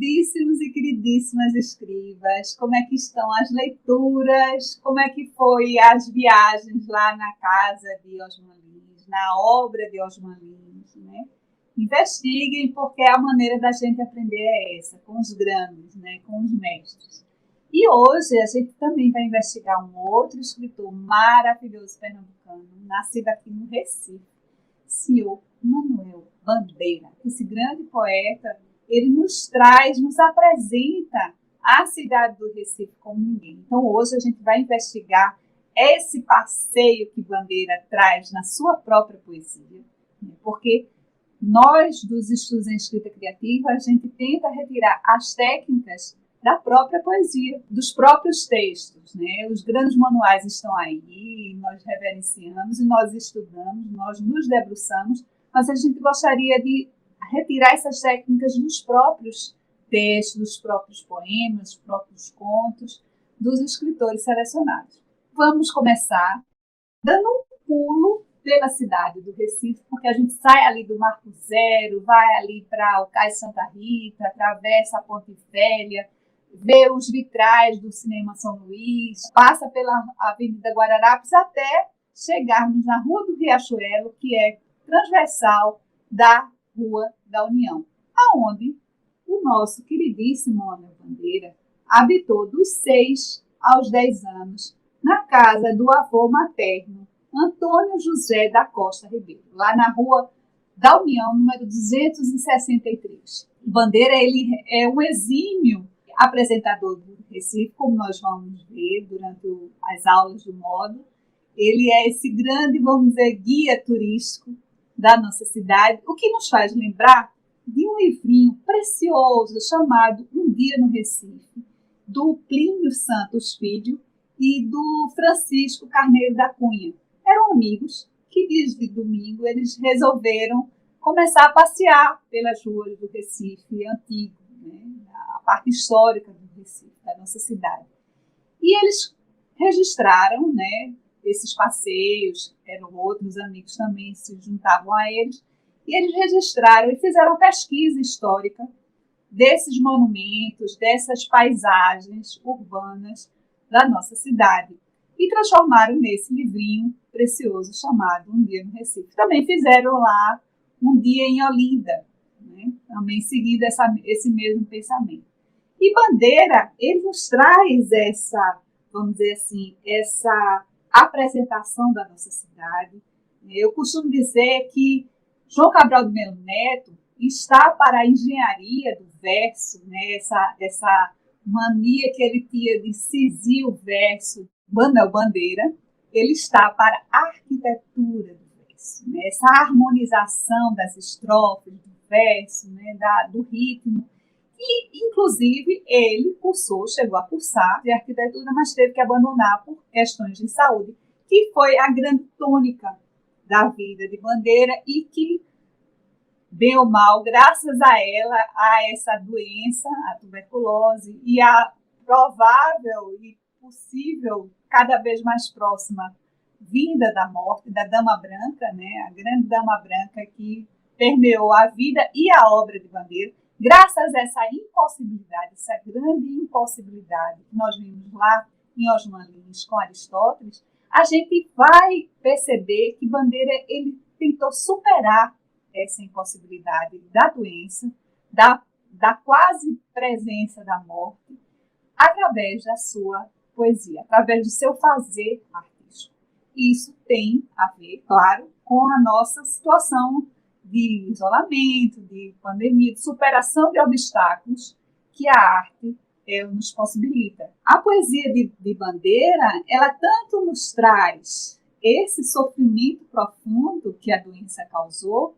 queridíssimos e queridíssimas escribas, como é que estão as leituras, como é que foi as viagens lá na casa de Osman Lins, na obra de Osman Lins, né? Investiguem, porque a maneira da gente aprender é essa, com os grandes, né? Com os mestres. E hoje a gente também vai investigar um outro escritor maravilhoso pernambucano, nascido aqui no Recife, senhor Manuel Bandeira. Esse grande poeta, ele nos traz, nos apresenta a cidade do Recife como ninguém. Então hoje a gente vai investigar esse passeio que Bandeira traz na sua própria poesia, porque nós, dos estudos em escrita criativa, a gente tenta retirar as técnicas da própria poesia, dos próprios textos, né? Os grandes manuais estão aí, nós reverenciamos e nós estudamos, nós nos debruçamos, mas a gente gostaria de retirar essas técnicas dos próprios textos, dos próprios poemas, dos próprios contos, dos escritores selecionados. Vamos começar dando um pulo pela cidade do Recife, porque a gente sai ali do Marco Zero, vai ali para o Cais Santa Rita, atravessa a Ponte Velha, vê os vitrais do Cinema São Luís, passa pela Avenida Guararapes até chegarmos na Rua do Riachuelo, que é transversal da Rua da União, aonde o nosso queridíssimo Manuel Bandeira habitou dos 6 aos 10 anos na casa do avô materno, Antônio José da Costa Ribeiro, lá na Rua da União, número 263. Bandeira, ele é um exímio apresentador do Recife, como nós vamos ver durante as aulas do módulo. Ele é esse grande, vamos dizer, guia turístico da nossa cidade, o que nos faz lembrar de um livrinho precioso chamado Um Dia no Recife, do Plínio Santos Filho e do Francisco Carneiro da Cunha. Eram amigos que, desde domingo, eles resolveram começar a passear pelas ruas do Recife antigo, né? A parte histórica do Recife, da nossa cidade. E eles registraram, né, esses passeios, eram outros amigos também se juntavam a eles, e eles registraram e fizeram uma pesquisa histórica desses monumentos, dessas paisagens urbanas da nossa cidade, e transformaram nesse livrinho precioso chamado Um Dia no Recife. Também fizeram lá Um Dia em Olinda, né? Também seguindo esse mesmo pensamento. E Bandeira, ele nos traz essa, vamos dizer assim, essa apresentação da nossa cidade. Eu costumo dizer que João Cabral de Melo Neto está para a engenharia do verso, né? Essa mania que ele tinha de cizir o verso, Manuel Bandeira, ele está para a arquitetura do verso, né? Essa harmonização das estrofes do verso, né? Do ritmo. E, inclusive, ele chegou a cursar de arquitetura, mas teve que abandonar por questões de saúde, que foi a grande tônica da vida de Bandeira e que, bem ou mal, graças a ela, a essa doença, a tuberculose, e a provável e possível, cada vez mais próxima, vinda da morte da Dama Branca, né? A grande Dama Branca que permeou a vida e a obra de Bandeira. Graças a essa impossibilidade, essa grande impossibilidade que nós vimos lá em Osman Lins com Aristóteles, a gente vai perceber que Bandeira ele tentou superar essa impossibilidade da doença, da quase presença da morte, através da sua poesia, através do seu fazer artístico. E isso tem a ver, claro, com a nossa situação de isolamento, de pandemia, de superação de obstáculos que a arte nos possibilita. A poesia de Bandeira, ela tanto nos traz esse sofrimento profundo que a doença causou,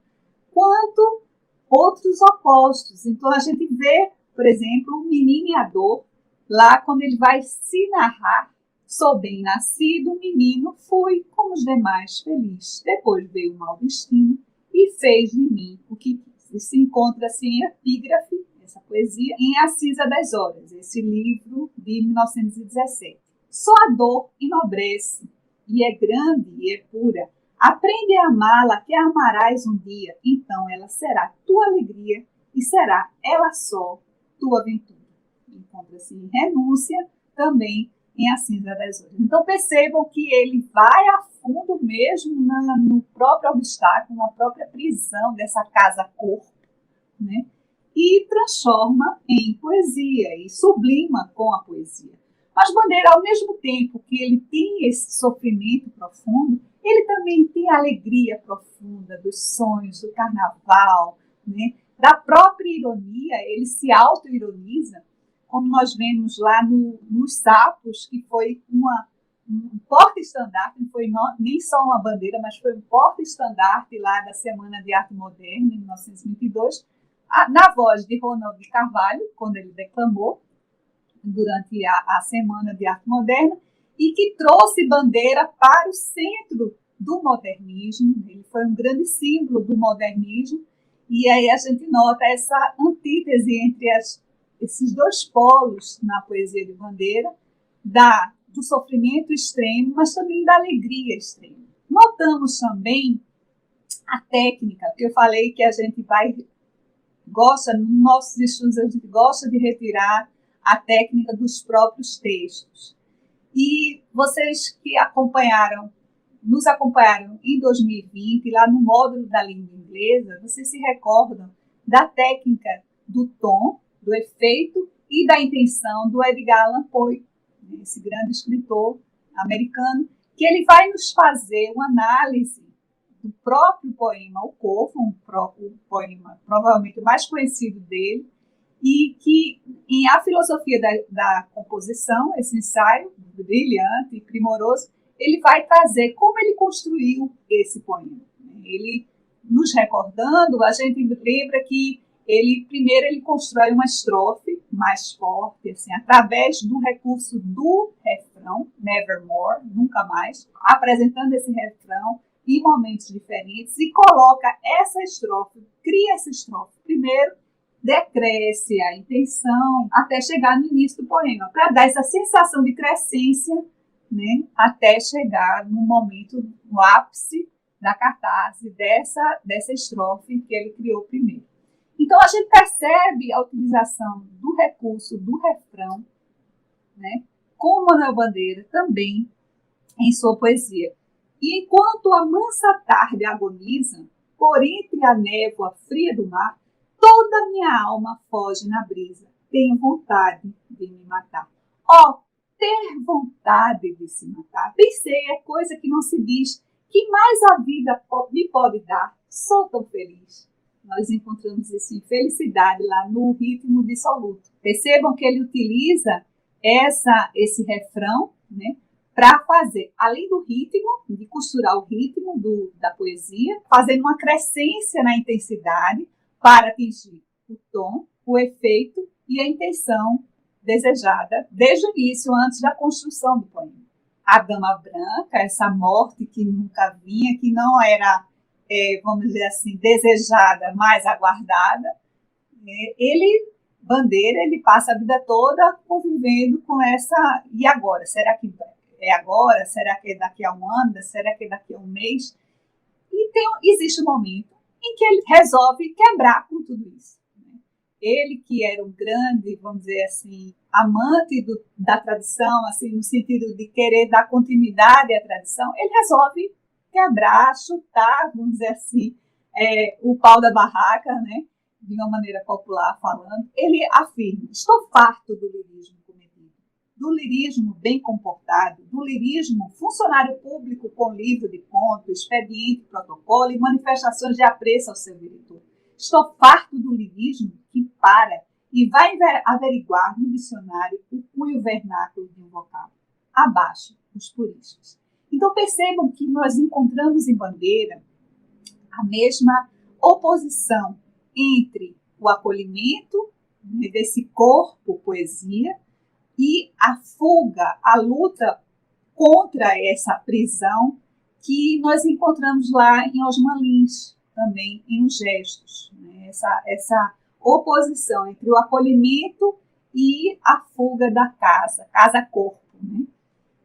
quanto outros opostos. Então, a gente vê, por exemplo, o Menino e a Dor, lá quando ele vai se narrar: sou bem nascido, menino, fui como os demais feliz. Depois veio o mau destino e fez de mim o que quis. Isso se encontra assim em epígrafe, essa poesia, em A Cisa das Horas, esse livro de 1917. Só a dor enobrece, e é grande e é pura. Aprende a amá-la, que a amarás um dia, então ela será tua alegria e será ela só tua aventura. Encontra-se em renúncia, também em A Cinza das Horas. Então percebam que ele vai a fundo mesmo no próprio obstáculo, na própria prisão dessa casa-corpo, né? E transforma em poesia e sublima com a poesia. Mas Bandeira, ao mesmo tempo que ele tem esse sofrimento profundo, ele também tem a alegria profunda dos sonhos, do carnaval, né? Da própria ironia. Ele se auto-ironiza, como nós vemos lá nos Sapos, que foi um porta-estandarte, não foi nem só uma bandeira, mas foi um porta-estandarte lá da Semana de Arte Moderna, em 1922, na voz de Ronald de Carvalho, quando ele declamou durante a Semana de Arte Moderna, e que trouxe Bandeira para o centro do modernismo. Ele foi um grande símbolo do modernismo, e aí a gente nota essa antítese entre esses dois polos na poesia de Bandeira, do sofrimento extremo, mas também da alegria extrema. Notamos também a técnica, que eu falei que a gente gosta, nos nossos estudos, a gente gosta de retirar a técnica dos próprios textos. E vocês que nos acompanharam em 2020, lá no módulo da língua inglesa, vocês se recordam da técnica do tom, do efeito e da intenção do Edgar Allan Poe, esse grande escritor americano, que ele vai nos fazer uma análise do próprio poema O Corvo, um poema provavelmente o mais conhecido dele, e que a filosofia da composição, esse ensaio brilhante e primoroso, ele vai trazer como ele construiu esse poema. Ele, nos recordando, a gente lembra que primeiro ele constrói uma estrofe mais forte, assim, através do recurso do refrão, Nevermore, nunca mais, apresentando esse refrão em momentos diferentes, e coloca essa estrofe, cria essa estrofe primeiro, decresce a intenção até chegar no início do poema, para dar essa sensação de crescência, né, até chegar no momento, no ápice da catarse dessa estrofe que ele criou primeiro. Então, a gente percebe a utilização do recurso do refrão, né, com Manuel Bandeira também em sua poesia. E enquanto a mansa tarde agoniza, por entre a névoa fria do mar, toda minha alma foge na brisa, tenho vontade de me matar. Ter vontade de se matar. Pensei, é coisa que não se diz, que mais a vida me pode dar, sou tão feliz. Nós encontramos isso em Felicidade, lá no Ritmo Dissoluto. Percebam que ele utiliza esse refrão, né, para fazer, além do ritmo, de costurar o ritmo da poesia, fazendo uma crescência na intensidade para atingir o tom, o efeito e a intenção desejada desde o início, antes da construção do poema. A Dama Branca, essa morte que nunca vinha, que não era, vamos dizer assim, desejada, mas aguardada, Bandeira, ele passa a vida toda convivendo com essa, e agora? Será que é agora? Será que é daqui a um ano? Será que é daqui a um mês? E existe um momento em que ele resolve quebrar com tudo isso. Ele, que era um grande, vamos dizer assim, amante da tradição, assim, no sentido de querer dar continuidade à tradição, ele resolve quebrar, chutar, vamos dizer assim, o pau da barraca, né? De uma maneira popular falando. Ele afirma: estou farto do lirismo comedido, do lirismo bem comportado, do lirismo funcionário público com livro de ponto, expediente, protocolo e manifestações de apreço ao seu diretor. Estou farto do lirismo que para e vai averiguar no dicionário o cunho vernáculo de um vocábulo. Abaixo, os puristas. Então percebam que nós encontramos em Bandeira a mesma oposição entre o acolhimento, né, desse corpo poesia e a fuga, a luta contra essa prisão que nós encontramos lá em Osman Lins, também em Os Gestos, né? Essa oposição entre o acolhimento e a fuga da casa-corpo, né?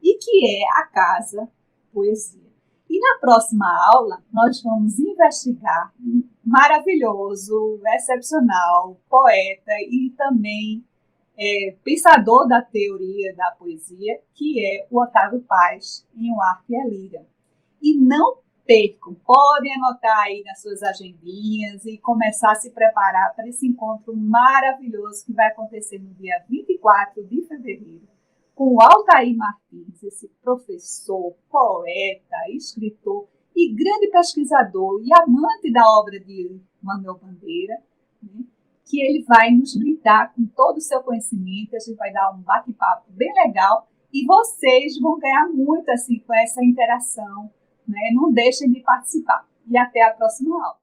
E que é a casa-poesia. E na próxima aula, nós vamos investigar um maravilhoso, excepcional poeta e também pensador da teoria da poesia, que é o Otávio Paz, em O Arco e a Lira. E não percam, podem anotar aí nas suas agendinhas e começar a se preparar para esse encontro maravilhoso que vai acontecer no dia 24 de fevereiro, com o Altair Martins, esse professor, poeta, escritor e grande pesquisador e amante da obra de Manuel Bandeira, né? Que ele vai nos brindar com todo o seu conhecimento, a gente vai dar um bate-papo bem legal e vocês vão ganhar muito assim com essa interação, né? Não deixem de participar. E até a próxima aula.